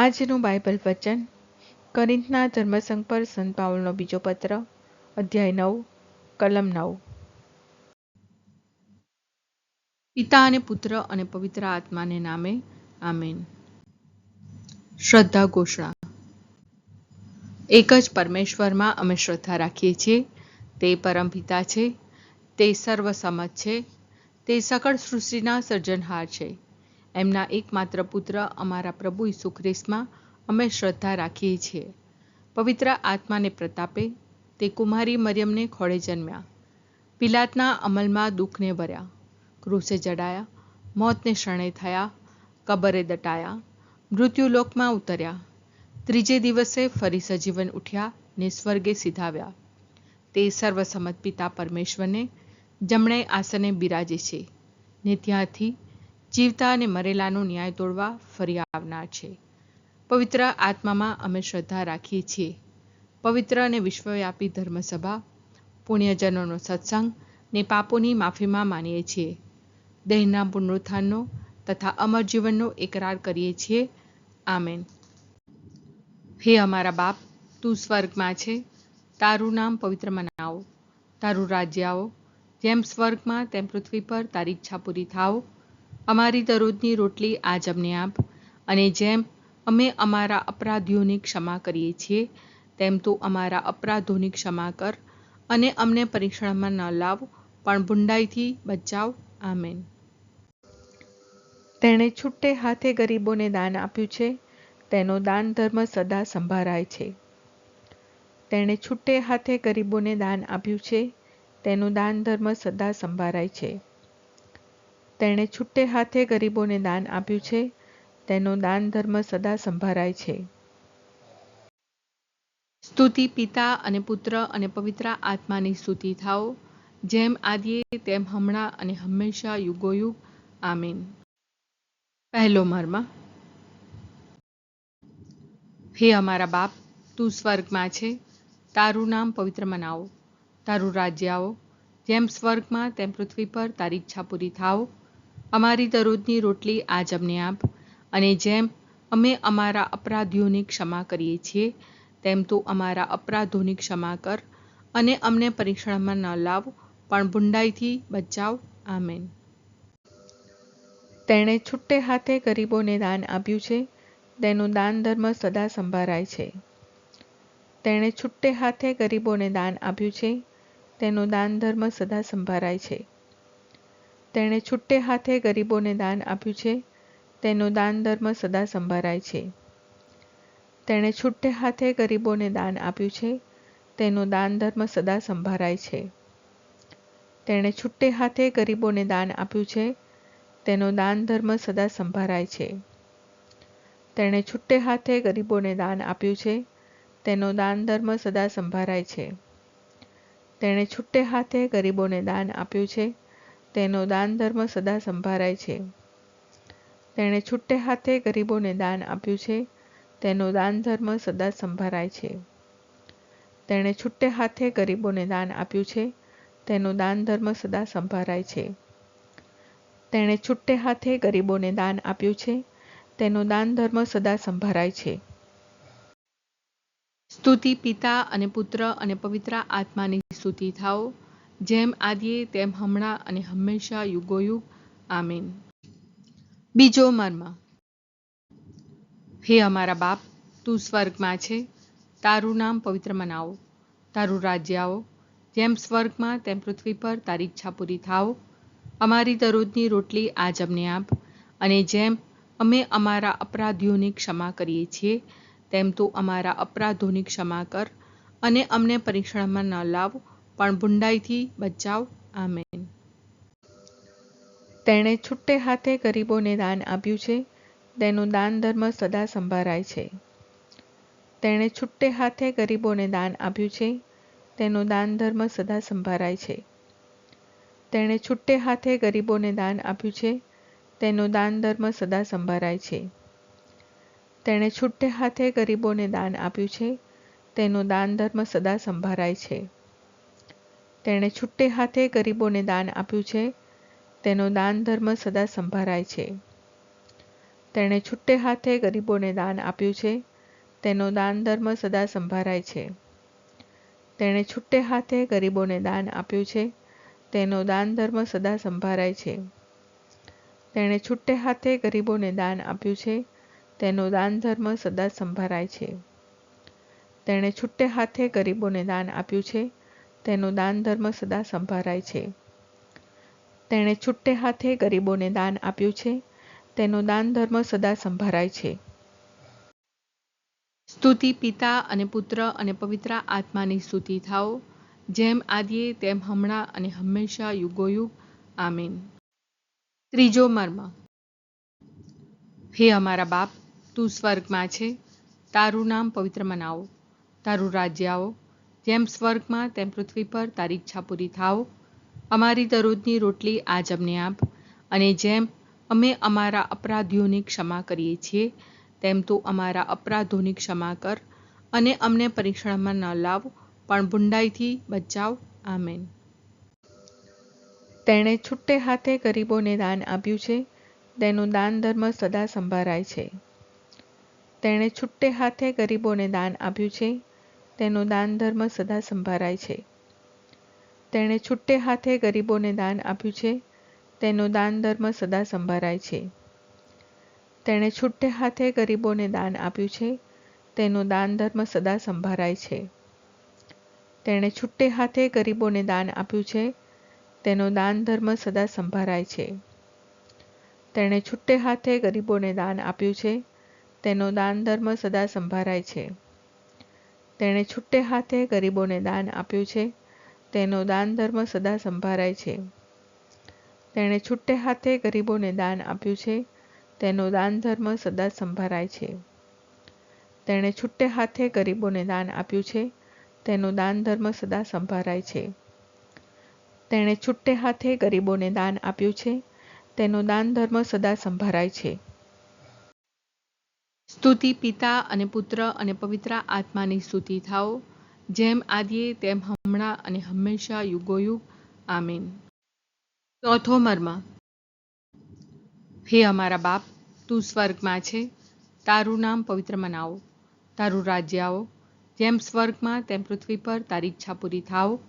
આજનું બાઇબલ વચન કોરિન્થના ધર્મસંઘ પર સંત પાઉલનો બીજો પત્ર, અધ્યાય 9, કલમ 9. પિતા અને પુત્ર અને પવિત્ર આત્માને નામે આમેન. શ્રદ્ધા ઘોષણા. એક જ પરમેશ્વરમાં અમે શ્રદ્ધા રાખીએ છીએ. તે પરમપિતા છે, તે સર્વસમત છે, તે સકળ સૃષ્ટિના સર્જનહાર છે. એમના એકમાત્ર પુત્ર અમારા પ્રભુ ઈસુ ખ્રિસ્તમાં અમે શ્રદ્ધા રાખીએ છીએ. પવિત્ર આત્માને પ્રતાપે તે કુમારી મરિયમને ખોળે જન્મ્યા. પિલાતના અમલમાં દુઃખને ભર્યા, ક્રૂસે જડાયા, મોતને શરણે થયા, કબરે દટાયા, મૃત્યુલોકમાં ઉતર્યા, ત્રીજે દિવસે ફરી સજીવન ઉઠ્યા ને સ્વર્ગે સીધાવ્યા. તે સર્વસમત પિતા પરમેશ્વરને જમણે આસને બિરાજે છે ને ત્યાંથી જીવતા અને મરેલાનો ન્યાય તોડવા ફરી આવનાર છે. પવિત્ર આત્મામાં અમે શ્રદ્ધા રાખીએ છીએ. પવિત્ર અને વિશ્વવ્યાપી ધર્મસભા, પુણ્યજનોનો સત્સંગ ને પાપોની માફીમાં માનીએ છીએ. દેહના પુનરુત્થાનનો તથા અમર જીવનનો એકરાર કરીએ છીએ. આમેન. હે અમારા બાપ, તું સ્વર્ગમાં છે, તારું નામ પવિત્ર મનાવો, તારું રાજ્ય આવો, જેમ સ્વર્ગમાં તેમ પૃથ્વી પર તારી ઈચ્છા પૂરી થાવ. અમારી દરરોજની રોટલી આજ અમને આપ, અને જેમ અમે અમારા અપરાધીઓની ક્ષમા કરીએ છીએ, તેમ તું અમારા અપરાધોની ક્ષમા કર, અને અમને પરીક્ષણમાં ન લાવ, પણ બુંડાઈથી બચાવ. આમેન. તેણે છૂટે હાથે ગરીબોને દાન આપ્યું છે, તેનો દાન ધર્મ સદા સંભાળાય છે. તેણે છૂટે હાથે ગરીબોને દાન આપ્યું છે, તેનું દાન ધર્મ સદા સંભાળાય છે. તેણે છૂટે હાથે ગરીબોને દાન આપ્યું છે, તેનો દાન ધર્મ સદા સંભાળાય છે. સ્તુતિ પિતા અને પુત્ર અને પવિત્ર આત્માની સ્તુતિ થાઓ, જેમ આદિએ તેમ હમણાં અને હંમેશા યુગોયુગ. આમીન. પહેલો મર્મ. હે અમારા બાપ, તું સ્વર્ગમાં છે, તારું નામ પવિત્ર મનાવો, તારું રાજ્ય આવો, જેમ સ્વર્ગમાં તેમ પૃથ્વી પર તારી ઈચ્છા પૂરી થાવ. અમારી દરરોજની રોટલી આજ અમને આપ, અને જેમ અમે અમારા અપરાધીઓની ક્ષમા કરીએ છીએ, તેમ તું અમારા અપરાધોની ક્ષમા કર, અને અમને પરીક્ષણમાં ન લાવ, પણ બુંડાઈથી બચાવ. આમેન. તેણે છૂટે હાથે ગરીબોને દાન આપ્યું છે, તેનું દાન ધર્મ સદા સંભાળાય છે. તેણે છૂટે હાથે ગરીબોને દાન આપ્યું છે, તેનું દાન ધર્મ સદા સંભાળાય છે. તેણે છૂટે હાથે ગરીબોને દાન આપ્યું છે, તેનું દાન ધર્મ સદા સંભાળાય છે. તેણે છૂટે હાથે ગરીબોને દાન આપ્યું છે, તેનું દાન ધર્મ સદા સંભાળાય છે. તેણે છૂટે હાથે ગરીબોને દાન આપ્યું છે, તેનો દાન ધર્મ સદા સંભાળાય છે. તેણે છૂટે હાથે ગરીબોને દાન આપ્યું છે, તેનો દાન ધર્મ સદા સંભાળાય છે. તેણે છૂટે હાથે ગરીબોને દાન આપ્યું છે, તેનો દાન ધર્મ સદા સંભાળાય છે. તેણે છૂટે હાથે ગરીબોને દાન આપ્યું છે, તેનો દાન ધર્મ સદા સંભાળાય છે. તેણે છૂટે હાથે ગરીબોને દાન આપ્યું છે, તેનો દાન ધર્મ સદા સંભાળાય છે. તેણે છૂટે હાથે ગરીબોને દાન આપ્યું છે, તેનો દાન ધર્મ સદા સંભાળાય છે. સ્તુતિ પિતા અને પુત્ર અને પવિત્ર આત્માની સ્તુતિ થાઓ, જેમ આદિએ તેમ હમણાં અને હંમેશા યુગોયુગ. આમીન. બીજો મર્મ. હે અમારા બાપ, તું સ્વર્ગમાં છે, તારું નામ પવિત્ર મનાવો, તારું રાજ્ય આવો, જેમ સ્વર્ગમાં તેમ પૃથ્વી પર તારી ઈચ્છા પૂરી થાવ. અમારી દરરોજની રોટલી આજ અમને આપ, અને જેમ અમે અમારા અપરાધીઓની ક્ષમા કરીએ છીએ, તેમ તું અમારા અપરાધોની ક્ષમા કર, અને અમને પરીક્ષણમાં ન લાવ, પણ બુંડાઈથી બચાવ. આમેન. તેણે છૂટે હાથે ગરીબોને દાન આપ્યું છે, તેનું દાન ધર્મ સદા સંભાળાય છે. તેણે છૂટે હાથે ગરીબોને દાન આપ્યું છે, તેનું દાન ધર્મ સદા સંભાળાય છે. તેણે છૂટે હાથે ગરીબોને દાન આપ્યું છે, તેનું દાન ધર્મ સદા સંભાળાય છે. તેણે છૂટે હાથે ગરીબોને દાન આપ્યું છે, તેનું દાન ધર્મ સદા સંભાળાય છે. તેણે છૂટે હાથે ગરીબોને દાન આપ્યું છે, તેનું દાન ધર્મ સદા સંભાળાય છે. તેણે છૂટે હાથે ગરીબોને દાન આપ્યું છે, તેનો દાન ધર્મ સદા સંભાળાય છે. તેણે છૂટે હાથે ગરીબોને દાન આપ્યું છે, તેનો દાન ધર્મ સદા સંભાળાય છે. તેણે છૂટે હાથે ગરીબોને દાન આપ્યું છે, તેનો દાન ધર્મ સદા સંભાળાય છે. તેણે છૂટે હાથે ગરીબોને દાન આપ્યું છે, તેનો દાન ધર્મ સદા સંભાળાય છે. તેણે છૂટે હાથે ગરીબોને દાન આપ્યું છે, તેનો દાન ધર્મ સદા સંભાળાય છે. સ્તુતિ પિતા અને પુત્ર અને પવિત્ર આત્માની સ્તુતિ થાઓ, જેમ આદિએ તેમ હમણાં અને હંમેશા યુગોયુગ. આમીન. ત્રીજો મર્મ. હે અમારા બાપ, તું સ્વર્ગમાં છે, તારું નામ પવિત્ર મનાવો, તારું રાજ્ય આવો, જેમ સ્વર્ગમાં તેમ પૃથ્વી પર તારી ઈચ્છા પૂરી થાઓ. અમારી દરરોજની રોટલી આજ અમને આપ, અને જેમ અમે અમારા અપરાધીઓની ક્ષમા કરીએ છીએ, તેમ તું અમારા અપરાધોની ક્ષમા કર, અને અમને પરીક્ષણમાં ન લાવ, પણ બુંડાઈથી બચાવ. આમેન. તેણે છૂટે હાથે ગરીબોને દાન આપ્યું છે, તેનું દાન ધર્મ સદા સંભાળાય છે. તેણે છૂટે હાથે ગરીબોને દાન આપ્યું છે, તેનું દાન ધર્મ સદા સંભાળાય છે. તેણે છૂટે હાથે ગરીબોને દાન આપ્યું છે, તેનું દાન ધર્મ સદા સંભાળાય છે. તેણે છૂટે હાથે ગરીબોને દાન આપ્યું છે, તેનું દાન ધર્મ સદા સંભાળાય છે. તેણે છૂટે હાથે ગરીબોને દાન આપ્યું છે, તેનું દાન ધર્મ સદા સંભાળાય છે. તેણે છૂટે હાથે ગરીબોને દાન આપ્યું છે, તેનું દાન ધર્મ સદા સંભાળાય છે. તેણે છૂટે હાથે ગરીબોને દાન આપ્યું છે, તેનો દાન ધર્મ સદા સંભાળાય છે. તેણે છૂટે હાથે ગરીબોને દાન આપ્યું છે, તેનો દાન ધર્મ સદા સંભાળાય છે. તેણે છૂટે હાથે ગરીબોને દાન આપ્યું છે, તેનું દાન ધર્મ સદા સંભાળાય છે. તેણે છૂટે હાથે ગરીબોને દાન આપ્યું છે, તેનું દાન ધર્મ સદા સંભાળાય છે. સ્તુતિ પિતા અને પુત્ર અને પવિત્ર આત્માની સ્તુતિ થાઓ, જેમ આદિએ તેમ હમણાં અને હંમેશા યુગોયુગ. આમીન. ચોથો મર્મ. હે અમારા બાપ, તું સ્વર્ગમાં છે, તારું નામ પવિત્ર મનાવો, તારું રાજ્ય આવો, જેમ સ્વર્ગમાં તેમ પૃથ્વી પર તારી ઈચ્છા પૂરી થાઓ.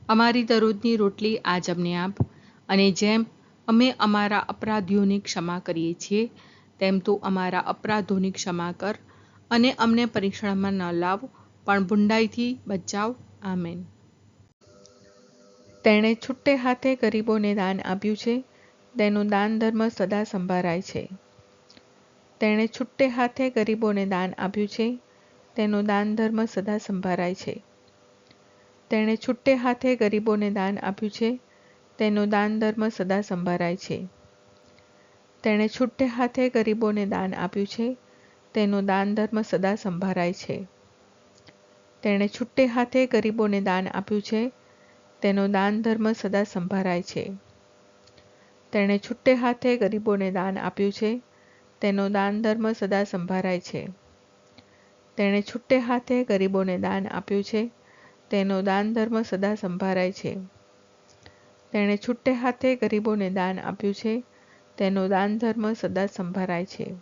અમારી દરરોજની રોટલી આજ અમને આપ, અને જેમ અમે અમારા અપરાધીઓની ક્ષમા કરીએ છીએ, તેમ તું અમારા અપરાધોની ક્ષમા કર, અને અમને પરીક્ષણમાં ન લાવ, પણ બુંડાઈથી બચાવ. આમેન. તેણે છૂટે હાથે ગરીબોને દાન આપ્યું છે, તેનું દાન ધર્મ સદા સંભાળાય છે. તેણે છૂટે હાથે ગરીબોને દાન આપ્યું છે, તેનું દાન ધર્મ સદા સંભાળાય છે. તેણે છૂટે હાથે ગરીબોને દાન આપ્યું છે, તેનું દાન ધર્મ સદા સંભાળાય છે. તેણે છૂટે હાથે ગરીબોને દાન આપ્યું છે, તેનું દાન ધર્મ સદા સંભાળાય છે. તેણે છૂટે હાથે ગરીબોને દાન આપ્યું છે, તેનો દાન ધર્મ સદા સંભાળાય છે. તેણે છૂટે હાથે ગરીબોને દાન આપ્યું છે, તેનો દાન ધર્મ સદા સંભાળાય છે. તેણે છૂટે હાથે ગરીબોને દાન આપ્યું છે, તેનો દાન ધર્મ સદા સંભાળાય છે. તેણે છૂટે હાથે ગરીબોને દાન આપ્યું છે, તેનો દાન ધર્મ સદા સંભાળાય છે.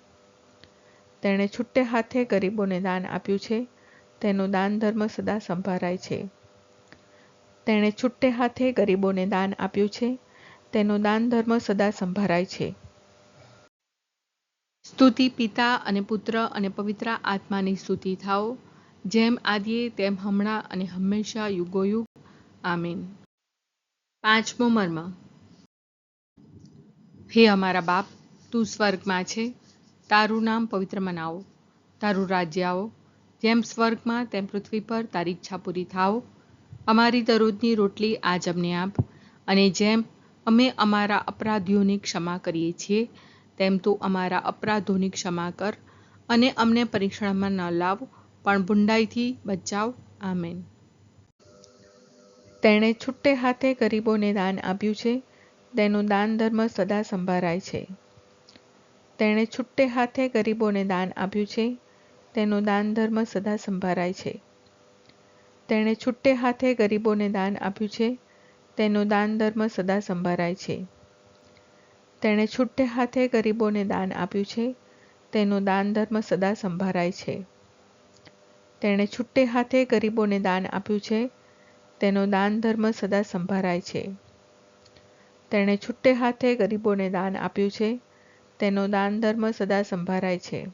તેણે છૂટે હાથે ગરીબોને દાન આપ્યું છે, તેનો દાન ધર્મ સદા સંભાળાય છે. તેણે છૂટે હાથે ગરીબોને દાન આપ્યું છે, તેનો દાન ધર્મ સદા સંભાળાય છે. સ્તુતિ પિતા અને પુત્ર અને પવિત્ર આત્માની સ્તુતિ થાઓ, જેમ આદિએ તેમ હમણાં અને હંમેશા યુગોયુગ. આમીન. પાંચમો મર્મ. હે અમારા બાપ, તું સ્વર્ગમાં છે, તારું નામ પવિત્ર મનાવો, તારું રાજ્ય આવો, જેમ સ્વર્ગમાં તેમ પૃથ્વી પર તારી ઈચ્છા પૂરી થાઓ. અમારી દરરોજની રોટલી આજ અમને આપ, અને જેમ અમે અમારા અપરાધીઓની ક્ષમા કરીએ છીએ, તેમ તું અમારા અપરાધોની ક્ષમા કર, અને અમને પરીક્ષણમાં ન લાવ, પણ બુંડાઈથી બચાવ. આમેન. તેણે છૂટે હાથે ગરીબોને દાન આપ્યું છે, તેનું દાન ધર્મ સદા સંભાળાય છે. તેણે છૂટે હાથે ગરીબોને દાન આપ્યું છે, તેનું દાન ધર્મ સદા સંભાળાય છે. તેણે છૂટે હાથે ગરીબોને દાન આપ્યું છે, તેનું દાન ધર્મ સદા સંભાળાય છે. તેણે છૂટે હાથે ગરીબોને દાન આપ્યું છે, તેનો દાન ધર્મ સદા સંભાળાય છે. તેણે છૂટે હાથે ગરીબોને દાન આપ્યું છે, તેનો દાન ધર્મ સદા સંભાળાય છે. તેણે છૂટે હાથે ગરીબોને દાન આપ્યું છે, તેનો દાન ધર્મ સદા સંભાળાય છે.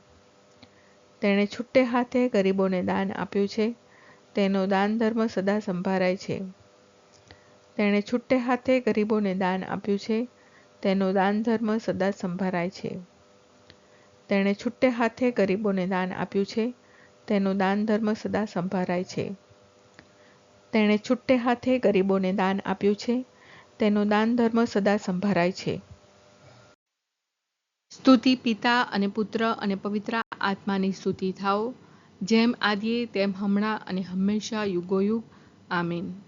તેણે છૂટે હાથે ગરીબોને દાન આપ્યું છે, તેનો દાન ધર્મ સદા સંભાળાય છે. તેણે છૂટે હાથે ગરીબોને દાન આપ્યું છે, તેનો દાન ધર્મ સદા સંભાળાય છે. તેણે છૂટે હાથે ગરીબોને દાન આપ્યું છે, તેનો દાન ધર્મ સદા સંભાળાય છે. તેણે છૂટે હાથે ગરીબોને દાન આપ્યું છે, તેનો દાન ધર્મ સદા સંભાળાય છે. સ્તુતિ પિતા અને પુત્ર અને પવિત્ર આત્માની સ્તુતિ થાઓ, જેમ આદિએ તેમ હમણાં અને હંમેશા યુગોયુગ. આમીન.